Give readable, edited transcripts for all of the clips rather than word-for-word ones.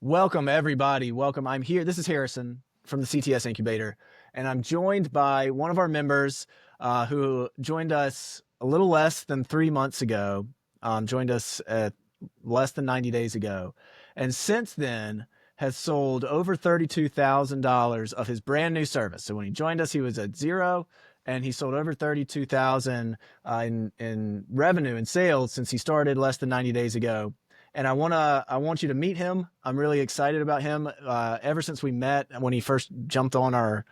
Welcome, everybody. Welcome. I'm here. This is Harrison from the CTS Incubator, and I'm joined by one of our members who joined us a little less than 3 months ago, joined us at less than 90 days ago, and since then has sold over $32,000 of his brand new service. So when he joined us, he was at zero, and he sold over 32,000 in revenue and sales since he started less than 90 days ago. And I want you to meet him. I'm really excited about him. Ever since we met, when he first jumped on our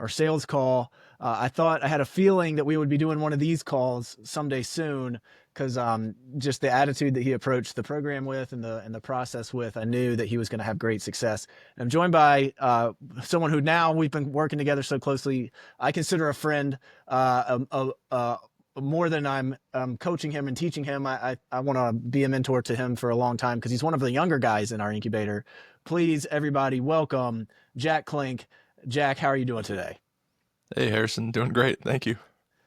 sales call, I had a feeling that we would be doing one of these calls someday soon, because just the attitude that he approached the program with and the process with, I knew that he was going to have great success. And I'm joined by someone who now we've been working together so closely. I consider a friend, more than I'm coaching him and teaching him. I want to be a mentor to him for a long time, because he's one of the younger guys in our incubator. Please, everybody, welcome Jack Klink. Jack, how are you doing today? Hey, Harrison, doing great. Thank you.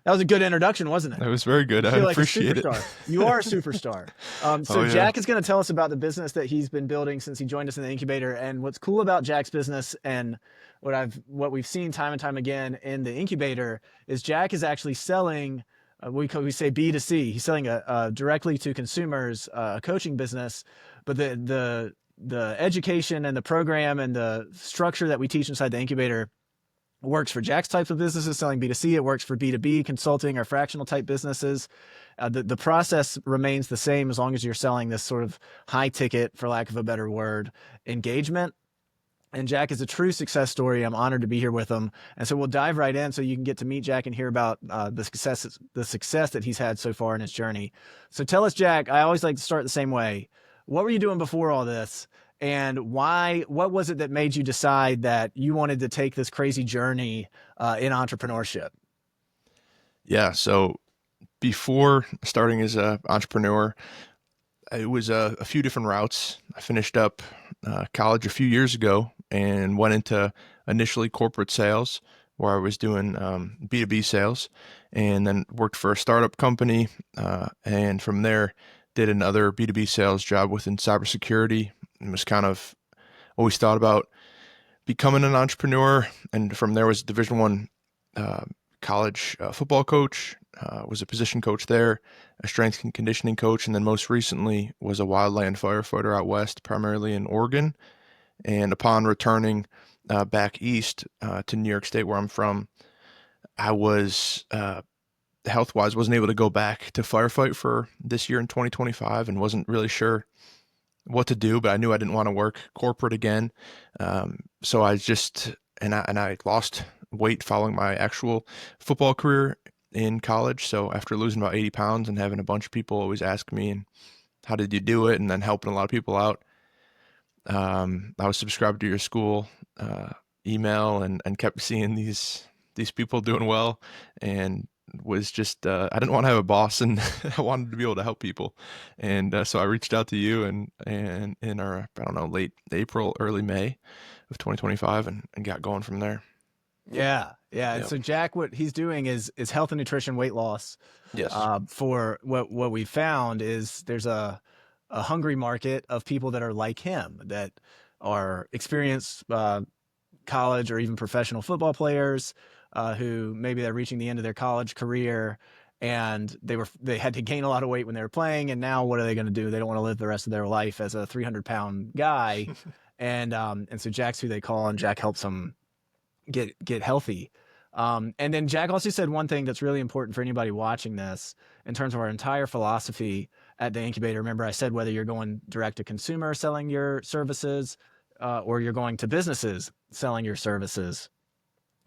That was a good introduction, wasn't it? It was very good. I feel like appreciate it. You are a superstar. Yeah. Jack is going to tell us about the business that he's been building since he joined us in the incubator. And what's cool about Jack's business, and what we've seen time and time again in the incubator, is Jack is actually selling, we say B2C. He's selling directly to consumers, a coaching business, but the education and the program and the structure that we teach inside the incubator works for Jack's types of businesses selling B2C. It works for B2B consulting or fractional type businesses. The process remains the same as long as you're selling this sort of high ticket, for lack of a better word, engagement. And Jack is a true success story. I'm honored to be here with him. And so we'll dive right in so you can get to meet Jack and hear about the success that he's had so far in his journey. So tell us, Jack, I always like to start the same way. What were you doing before all this? And what was it that made you decide that you wanted to take this crazy journey in entrepreneurship? Yeah. So before starting as an entrepreneur, it was a few different routes. I finished up college a few years ago and went into initially corporate sales, where I was doing B2B sales, and then worked for a startup company. And from there, did another B2B sales job within cybersecurity, and was kind of always thought about becoming an entrepreneur. And from there was a Division I college football coach, was a position coach there, a strength and conditioning coach, and then most recently was a wildland firefighter out west, primarily in Oregon. And upon returning back east to New York State, where I'm from, I was health-wise wasn't able to go back to firefight for this year in 2025, and wasn't really sure what to do, but I knew I didn't want to work corporate again. So I just, and I lost weight following my actual football career in college. So after losing about 80 pounds and having a bunch of people always ask me, and how did you do it? And then helping a lot of people out. I was subscribed to your school email and kept seeing these people doing well, and was just, I didn't want to have a boss, and I wanted to be able to help people. And so I reached out to you and in our, I don't know, late April, early May of 2025, and got going from there. Yeah. Yep. And so Jack, what he's doing is health and nutrition, weight loss. Yes. For what we found is there's a hungry market of people that are like him, that are experienced college or even professional football players, who maybe they're reaching the end of their college career, and they had to gain a lot of weight when they were playing, and now what are they going to do? They don't want to live the rest of their life as a 300-pound guy. and so Jack's who they call, and Jack helps them get healthy. And then Jack also said one thing that's really important for anybody watching this in terms of our entire philosophy at the incubator. Remember, I said whether you're going direct to consumer selling your services, or you're going to businesses selling your services.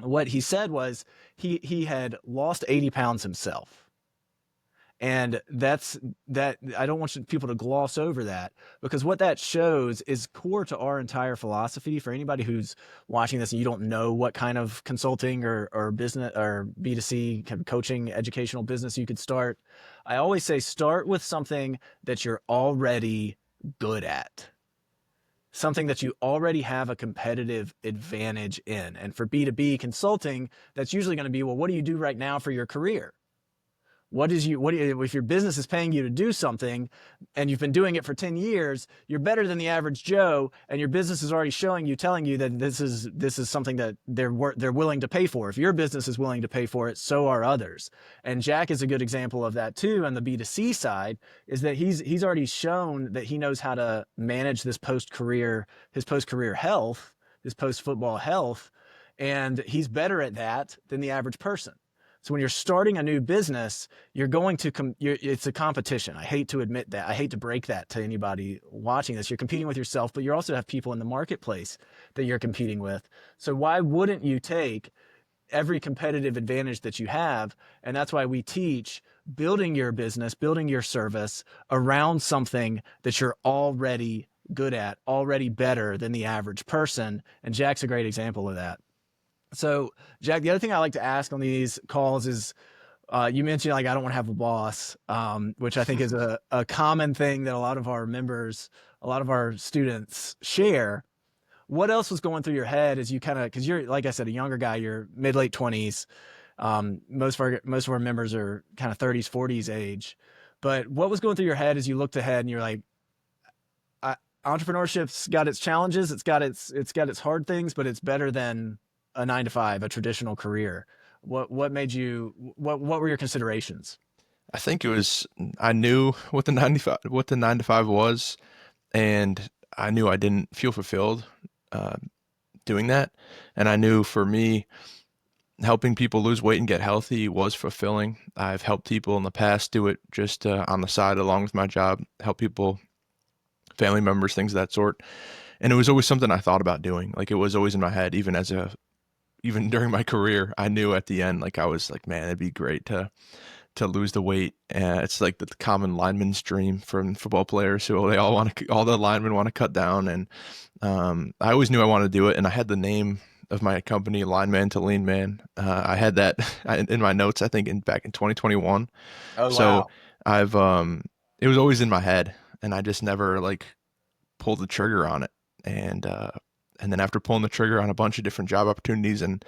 What he said was he had lost 80 pounds himself. And that I don't want people to gloss over that, because what that shows is core to our entire philosophy. For anybody who's watching this and you don't know what kind of consulting or business or B2C kind of coaching educational business you could start, I always say start with something that you're already good at. Something that you already have a competitive advantage in. And for B2B consulting, that's usually going to be, well, what do you do right now for your career? if your business is paying you to do something and you've been doing it for 10 years, you're better than the average Joe, and your business is already telling you that this is something that they're willing to pay for. If your business is willing to pay for it, so are others. And Jack is a good example of that too. On the B2C side, is that he's already shown that he knows how to manage his post career health, his post football health, and he's better at that than the average person. So when you're starting a new business, you're going to it's a competition. I hate to admit that. I hate to break that to anybody watching this. You're competing with yourself, but you also have people in the marketplace that you're competing with. So why wouldn't you take every competitive advantage that you have? And that's why we teach building your business, building your service around something that you're already good at, already better than the average person. And Jack's a great example of that. So, Jack, the other thing I like to ask on these calls is, you mentioned like I don't want to have a boss, which I think is a common thing that a lot of our members, a lot of our students share. What else was going through your head as you kind of, because you're, like I said, a younger guy, you're mid late 20s. Most of our members are kind of 30s, 40s age. But what was going through your head as you looked ahead and you're like, entrepreneurship's got its challenges, it's got its hard things, but it's better than a 9 to 5, a traditional career. What made you? What were your considerations? I think it was I knew what the 9 to 5 was, and I knew I didn't feel fulfilled uh, doing that. And I knew for me, helping people lose weight and get healthy was fulfilling. I've helped people in the past do it just on the side along with my job, help people, family members, things of that sort. And it was always something I thought about doing. Like it was always in my head, even during my career. I knew at the end, like I was like, man, it'd be great to lose the weight. It's like the common lineman's dream from football players who all the linemen want to cut down. And I always knew I wanted to do it. And I had the name of my company, Line Man to Lean Man. I had that in my notes, I think back in 2021. Oh So wow. I've, it was always in my head and I just never like pulled the trigger on it. And then after pulling the trigger on a bunch of different job opportunities and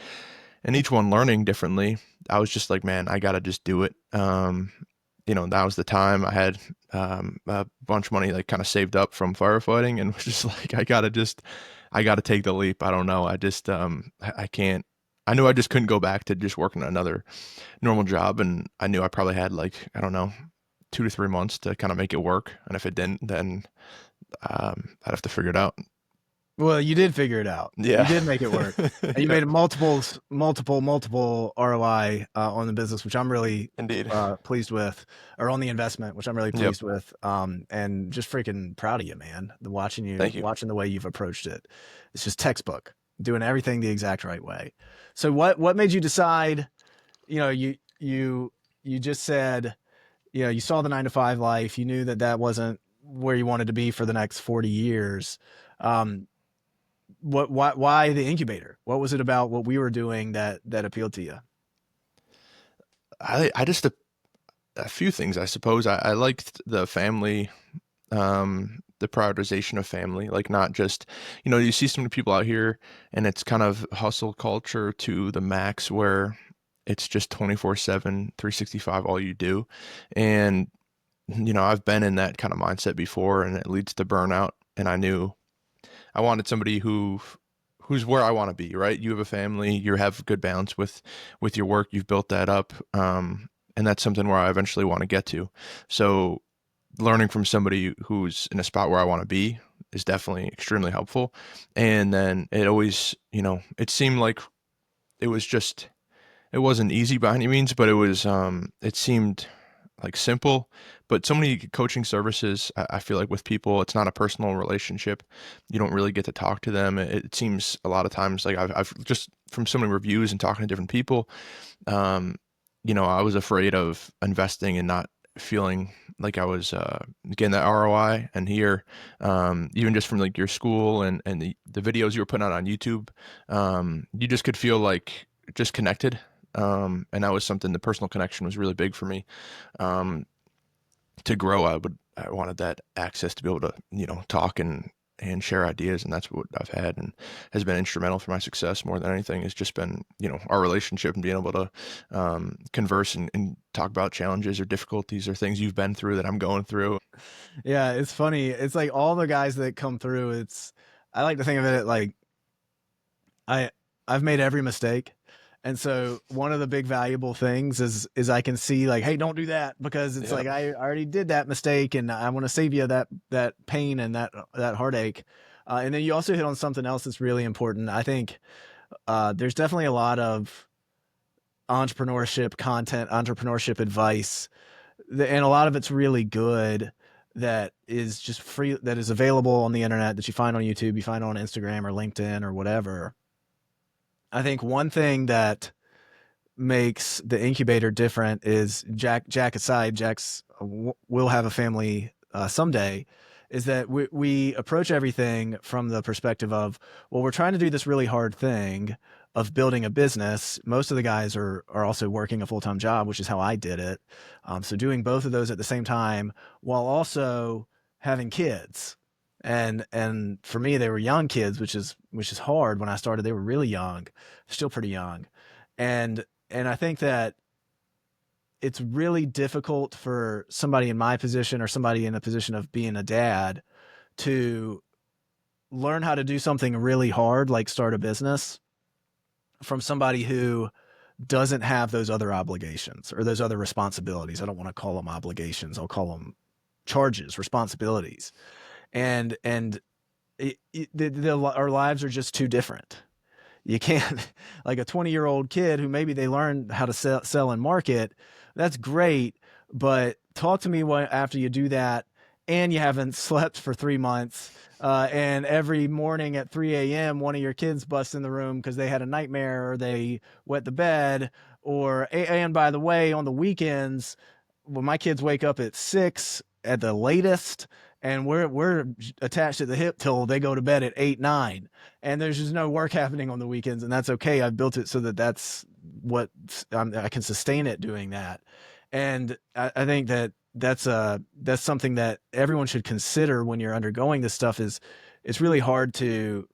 each one learning differently, I was just like, man, I gotta just do it. That was the time I had a bunch of money like kind of saved up from firefighting, and was just like, I gotta take the leap. I don't know. I can't. I knew I just couldn't go back to just working another normal job, and I knew I probably had like I don't know 2 to 3 months to kind of make it work. And if it didn't, then I'd have to figure it out. Well, you did figure it out. You Yeah. did make it work, and you Yep. made multiple ROI on the business, which I'm really Indeed. pleased with, or on the investment, which I'm really Yep. pleased with, and just freaking proud of you, man. Thank you. Watching the way you've approached it, it's just textbook, doing everything the exact right way. So, what made you decide? You know, you just said, you saw the 9 to 5 life. You knew that that wasn't where you wanted to be for the next 40 years. Um, why the incubator? What was it about what we were doing that appealed to you? I just a few things, I suppose. I liked the family, the prioritization of family, like not just, you see so many people out here and it's kind of hustle culture to the max where it's just 24/7, 365, all you do. And, I've been in that kind of mindset before and it leads to burnout. And I knew I wanted somebody who's where I want to be, right? You have a family, you have a good balance with your work, you've built that up. And that's something where I eventually want to get to. So learning from somebody who's in a spot where I want to be is definitely extremely helpful. And then it always, it seemed like it was just it wasn't easy by any means, but it seemed like simple. But so many coaching services, I feel like with people, it's not a personal relationship. You don't really get to talk to them. It seems a lot of times like I've just from so many reviews and talking to different people, um, I was afraid of investing and not feeling like I was getting that ROI. And here, even just from like your school and the videos you were putting out on YouTube, you just could feel like just connected. And that was something, the personal connection was really big for me. Um, to grow, I wanted that access to be able to, talk and share ideas. And that's what I've had and has been instrumental for my success more than anything. It's just been, our relationship and being able to converse and talk about challenges or difficulties or things you've been through that I'm going through. Yeah, it's funny. It's like all the guys that come through, I like to think of it like I I've made every mistake. And so one of the big valuable things is I can see like, hey, don't do that, because it's Yeah. like I already did that mistake and I want to save you that pain and that heartache. And then you also hit on something else that's really important. I think there's definitely a lot of entrepreneurship content, entrepreneurship advice, and a lot of it's really good, that is just free, that is available on the internet, that you find on YouTube, you find on Instagram or LinkedIn or whatever. I think one thing that makes the incubator different is Jack aside, Jack's will have a family someday, is that we approach everything from the perspective of, well, we're trying to do this really hard thing of building a business. Most of the guys are also working a full-time job, which is how I did it. So doing both of those at the same time while also having kids. And for me, they were young kids, which is hard. When I started, they were really young, still pretty young. And I think that it's really difficult for somebody in my position or somebody in a position of being a dad to learn how to do something really hard, like start a business, from somebody who doesn't have those other obligations or those other responsibilities. I don't want to call them obligations. I'll call them charges, responsibilities. And our lives are just too different. You can't, like a 20-year-old kid who maybe they learn how to sell and market. That's great. But talk to me after you do that and you haven't slept for 3 months. And every morning at 3 a.m., one of your kids busts in the room because they had a nightmare or they wet the bed. And by the way, on the weekends, when my kids wake up at 6 at the latest, and we're attached at the hip till they go to bed at 8, 9, and there's just no work happening on the weekends, and that's okay. I've built it so that's what I can sustain it doing that. And I think that that's something that everyone should consider when you're undergoing this stuff. Is it's really hard to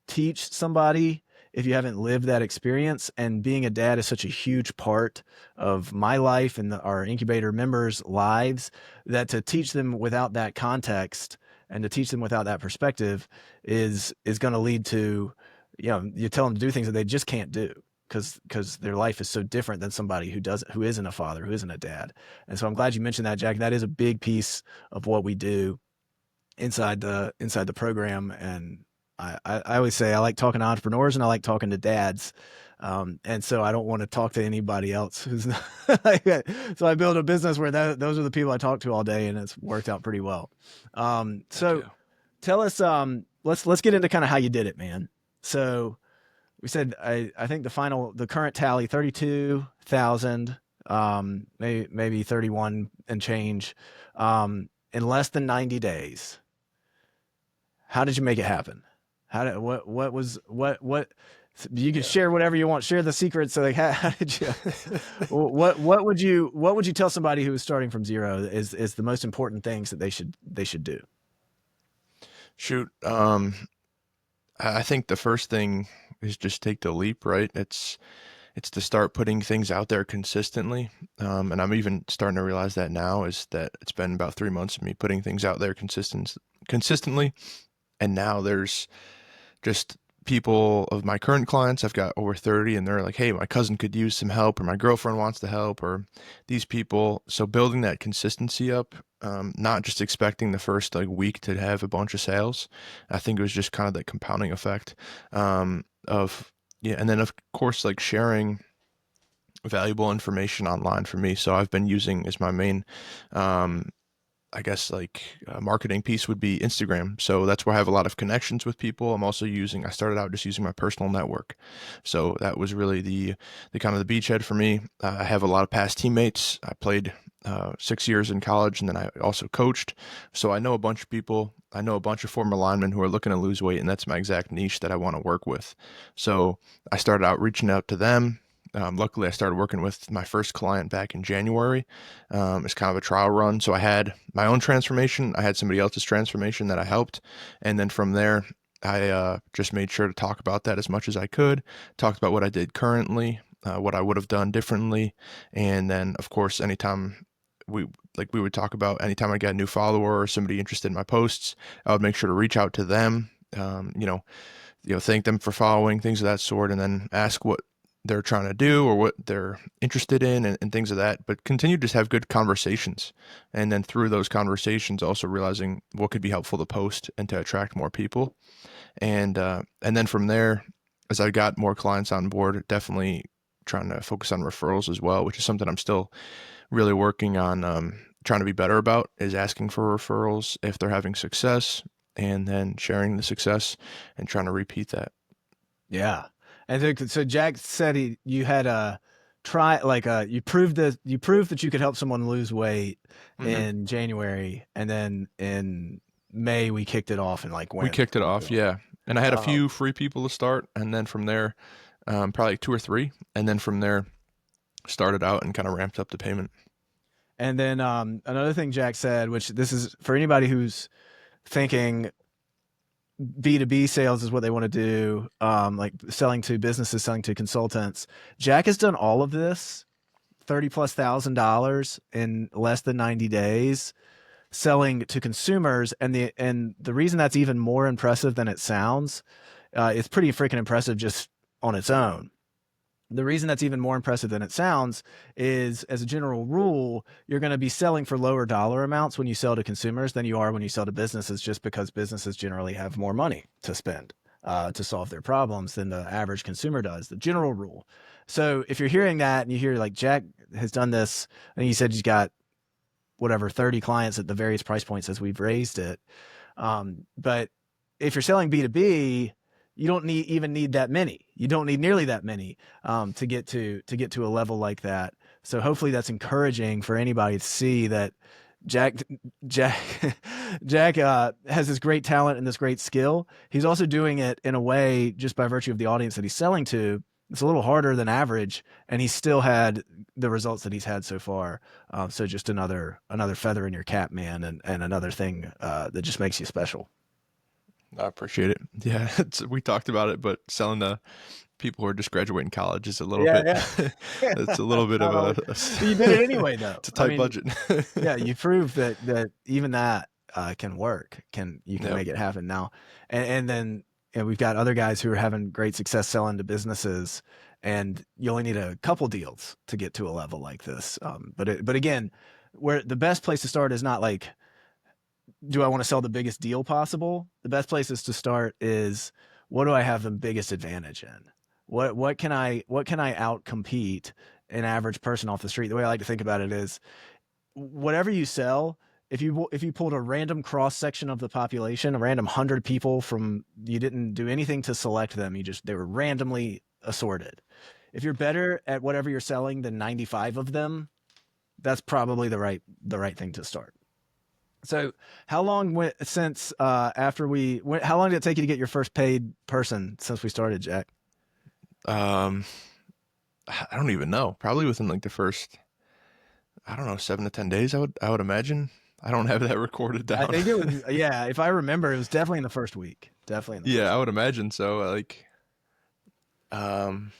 teach somebody if you haven't lived that experience. And being a dad is such a huge part of my life and our incubator members' lives, that to teach them without that context and to teach them without that perspective is going to lead to, you tell them to do things that they just can't do, because their life is so different than somebody who isn't a father, who isn't a dad. And so I'm glad you mentioned that, Jack. That is a big piece of what we do inside the program. And I always say I like talking to entrepreneurs and I like talking to dads. And so I don't want to talk to anybody else who's not. So I build a business where those are the people I talk to all day, and it's worked out pretty well. Heck So yeah. tell us, let's get into kind of how you did it, man. So we said, I think the current tally, 32,000, maybe 31 and change, in less than 90 days. How did you make it happen? What was, what, you can Yeah. share whatever you want, share the secrets. So like, how did you, what would you tell somebody who is starting from zero is the most important things that they should do? Shoot. I think the first thing is just take the leap, right? It's to start putting things out there consistently. And I'm even starting to realize that now, is that it's been about 3 months of me putting things out there consistently. And now there's just people of my current clients. I've got over 30, and they're like, hey, my cousin could use some help, or my girlfriend wants to help, or these people. So building that consistency up, not just expecting the first like week to have a bunch of sales. I think it was just kind of the compounding effect of, yeah. And then of course, like sharing valuable information online for me. So I've been using as my main um, I guess like marketing piece would be Instagram. So that's where I have a lot of connections with people. I started out just using my personal network. So that was really the kind of the beachhead for me. I have a lot of past teammates. I played 6 years in college, and then I also coached. So I know a bunch of people. I know a bunch of former linemen who are looking to lose weight, and that's my exact niche that I want to work with. So I started out reaching out to them, Luckily, I started working with my first client back in January. It's kind of a trial run. So I had my own transformation. I had somebody else's transformation that I helped. And then from there, I just made sure to talk about that as much as I could, talked about what I did currently, what I would have done differently. And then, of course, anytime we would talk about anytime I got a new follower or somebody interested in my posts, I would make sure to reach out to them, thank them for following, things of that sort, and then ask what they're trying to do or what they're interested in and things of that. But continue to just have good conversations. And then through those conversations, also realizing what could be helpful to post and to attract more people. And then from there, as I got more clients on board, definitely trying to focus on referrals as well, which is something I'm still really working on, trying to be better about, is asking for referrals if they're having success and then sharing the success and trying to repeat that. Yeah. And so Jack said you had a you proved that you could help someone lose weight Mm-hmm. in January, and then in May we kicked it off and like We went kicked it went off, through yeah. And I had a them. few free people to start, and then from there, probably two or three, and then from there, started out and kind of ramped up the payment. And then another thing Jack said, which this is for anybody who's thinking B2B sales is what they want to do, like selling to businesses, selling to consultants. Jack has done all of this, 30 plus $1,000 in less than 90 days, selling to consumers. And the reason that's even more impressive than it sounds, it's pretty freaking impressive just on its own. The reason that's even more impressive than it sounds is, as a general rule, you're going to be selling for lower dollar amounts when you sell to consumers than you are when you sell to businesses, just because businesses generally have more money to spend to solve their problems than the average consumer does, the general rule. So if you're hearing that and you hear like Jack has done this, and he said he's got whatever 30 clients at the various price points as we've raised it. But if you're selling B2B, you don't need that many. You don't need nearly that many to get to a level like that. So hopefully that's encouraging for anybody to see that Jack Jack Jack has this great talent and this great skill. He's also doing it in a way, just by virtue of the audience that he's selling to, it's a little harder than average, and he's still had the results that he's had so far. So just another feather in your cap, man, and another thing that just makes you special. I appreciate it. Yeah, we talked about it, but selling to people who are just graduating college is a little Yeah, bit, yeah. it's a little bit of Not always, a but you did it anyway, though. it's a I tight mean, budget. yeah, you proved that even that can work. You can Yep. make it happen now, and then we've got other guys who are having great success selling to businesses, and you only need a couple deals to get to a level like this. But again, where the best place to start is not like, do I want to sell the biggest deal possible? The best places to start is, what do I have the biggest advantage in? What can I out compete an average person off the street? The way I like to think about it is, whatever you sell, if you pulled a random cross section of the population, a random 100 people from, you didn't do anything to select them, they were randomly assorted. If you're better at whatever you're selling than 95 of them, that's probably the right thing to start. So, how long went since how long did it take you to get your first paid person since we started, Jack? Um, I don't even know. Probably within like the first, I don't know, 7 to 10 days. I would imagine. I don't have that recorded I down. think it was, yeah, if I remember, it was definitely in the first week. Definitely in the Yeah, first I week. would imagine so. Um,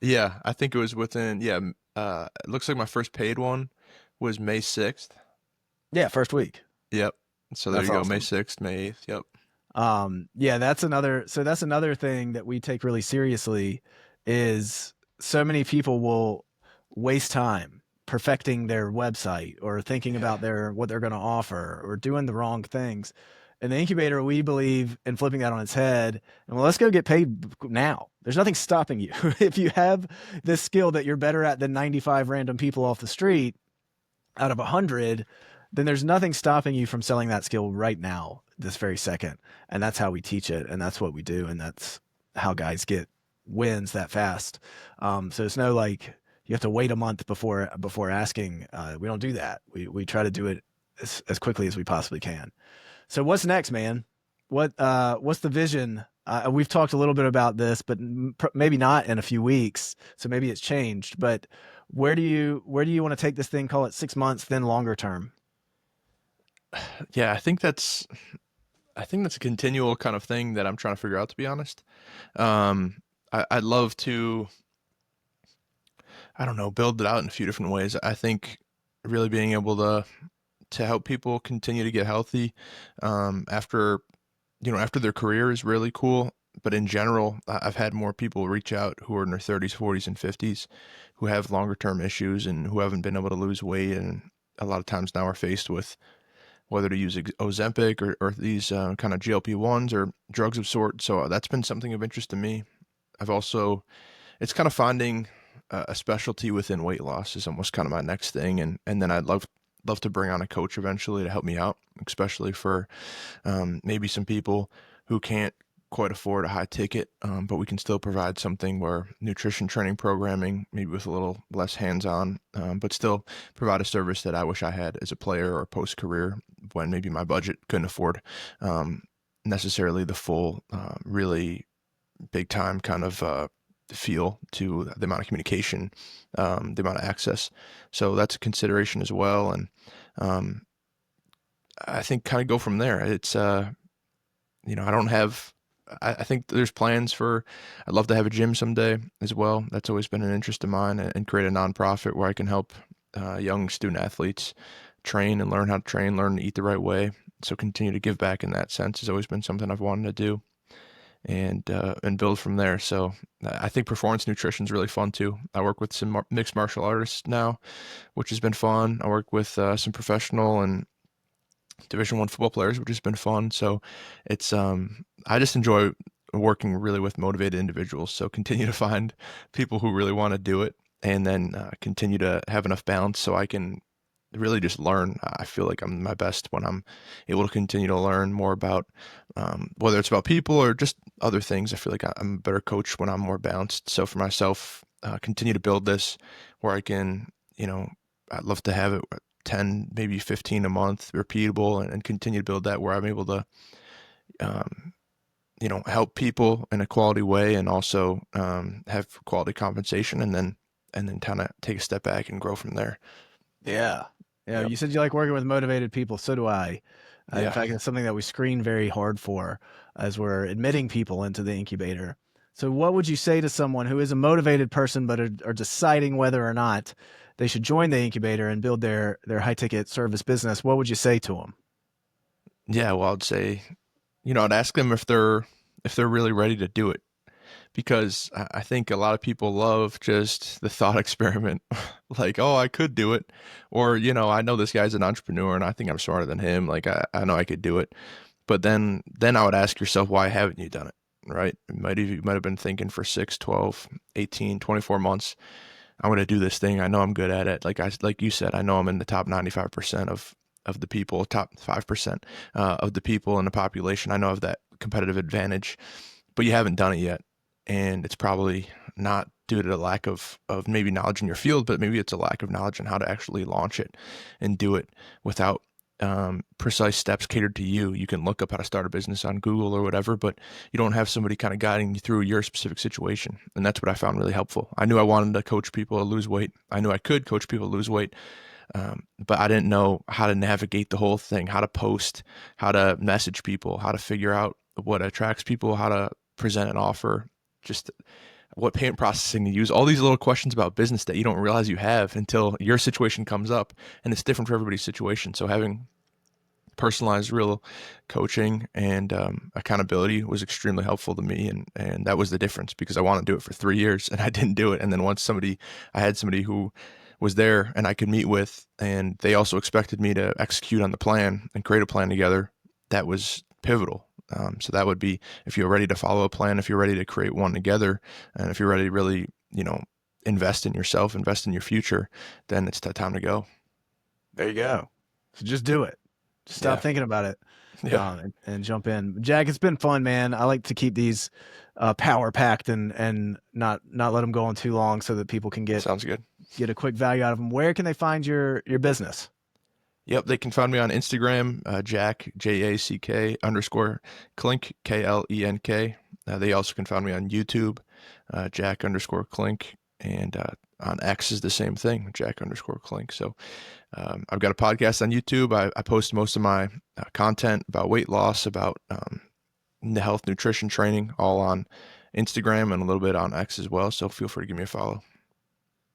yeah, I think it was within. Yeah, it looks like my first paid one was May 6th. Yeah, first week. Yep. So there That's you go, May awesome. 6th, May 8th. Yep. Yeah, that's another thing that we take really seriously, is so many people will waste time perfecting their website or thinking Yeah. about what they're going to offer or doing the wrong things. In the incubator, we believe in flipping that on its head. And, well, let's go get paid now. There's nothing stopping you. If you have this skill that you're better at than 95 random people off the street out of 100, then there's nothing stopping you from selling that skill right now, this very second. And that's how we teach it, and that's what we do, and that's how guys get wins that fast. So it's no like you have to wait a month before asking. We don't do that. We try to do it as quickly as we possibly can. So what's next, man? What's the vision we've talked a little bit about this, but maybe not in a few weeks. So maybe it's changed. But where do you want to take this thing? Call it 6 months, then longer term. Yeah, I think that's a continual kind of thing that I'm trying to figure out, to be honest. I'd love to, I don't know, build it out in a few different ways. I think really being able to help people continue to get healthy after after their career is really cool. But in general, I've had more people reach out who are in their 30s, 40s, and 50s who have longer term issues and who haven't been able to lose weight, and a lot of times now are faced with whether to use Ozempic or these kind of GLP-1s or drugs of sort. So that's been something of interest to me. I've also, it's kind of finding a specialty within weight loss is almost kind of my next thing, and then I'd love to bring on a coach eventually to help me out, especially for maybe some people who can't quite afford a high ticket, but we can still provide something where nutrition training programming, maybe with a little less hands-on, but still provide a service that I wish I had as a player or post-career when maybe my budget couldn't afford um, necessarily the full, really big time kind of feel to the amount of communication, the amount of access. So that's a consideration as well. And um, I think kind of go from there. It's, I don't have, I think there's plans for, I'd love to have a gym someday as well. That's always been an interest of mine, and create a nonprofit where I can help young student athletes train and learn how to train, learn to eat the right way. So continue to give back in that sense has always been something I've wanted to do, and build from there. So I think performance nutrition is really fun too. I work with some mixed martial artists now, which has been fun. I work with some professional and Division 1 football players, which has been fun. So it's I just enjoy working really with motivated individuals. So continue to find people who really want to do it, and then continue to have enough balance so I can really just learn. I feel like I'm my best when I'm able to continue to learn more about whether it's about people or just other things. I feel like I'm a better coach when I'm more balanced. So for myself, continue to build this where I can, I'd love to have it 10, maybe 15 a month, repeatable, and continue to build that where I'm able to, um, help people in a quality way, and also have quality compensation, and then kind of take a step back and grow from there. Yeah. Yeah. Yep. You said you like working with motivated people. So do I. In Yeah. fact, it's something that we screen very hard for as we're admitting people into the incubator. So, what would you say to someone who is a motivated person but are deciding whether or not they should join the incubator and build their high ticket service business? What would you say to them? Yeah. Well, I'd say, I'd ask them if they're really ready to do it, because I think a lot of people love just the thought experiment, like, oh, I could do it, or I know this guy's an entrepreneur and I think I'm smarter than him. Like I know I could do it, but then I would ask yourself, why haven't you done it? Right? You might have been thinking for 6, 12, 18, 24 months. I'm going to do this thing. I know I'm good at it. Like you said, I know I'm in the top 95% of the people, top 5% of the people in the population. I know of that competitive advantage, but you haven't done it yet. And it's probably not due to the lack of maybe knowledge in your field, but maybe it's a lack of knowledge on how to actually launch it and do it without precise steps catered to you. You can look up how to start a business on Google or whatever, but you don't have somebody kind of guiding you through your specific situation. And that's what I found really helpful. I knew I wanted to coach people to lose weight. I knew I could coach people to lose weight, but I didn't know how to navigate the whole thing, how to post, how to message people, how to figure out what attracts people, how to present an offer, just what payment processing to use, all these little questions about business that you don't realize you have until your situation comes up, and it's different for everybody's situation. So having personalized real coaching and accountability was extremely helpful to me, and that was the difference, because I wanted to do it for 3 years and I didn't do it. And then once I had somebody who was there and I could meet with, and they also expected me to execute on the plan and create a plan together, that was pivotal. So that would be, if you're ready to follow a plan, if you're ready to create one together, and if you're ready to really, invest in yourself, invest in your future, then it's that time to go. There you go. So just do it. Just stop Yeah. thinking about it, Yeah. and jump in. Jack, it's been fun, man. I like to keep these power packed and not let them go on too long so that people can get Sounds good. get a quick value out of them. Where can they find your business? Yep, they can find me on Instagram, Jack, Jack _ Klink, Klenk. They also can find me on YouTube, Jack underscore Clink, and on X is the same thing, Jack underscore Clink. So I've got a podcast on YouTube. I post most of my content about weight loss, about the health, nutrition, training, all on Instagram and a little bit on X as well. So feel free to give me a follow.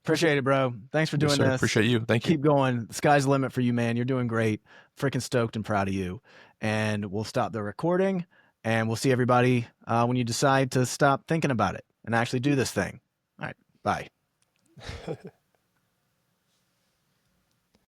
Appreciate it, bro. Thanks for Yes, doing sir. this. Appreciate you. Thank you. Keep going. The sky's the limit for you, man. You're doing great. Freaking stoked and proud of you. And we'll stop the recording, and we'll see everybody when you decide to stop thinking about it and actually do this thing. All right. Bye.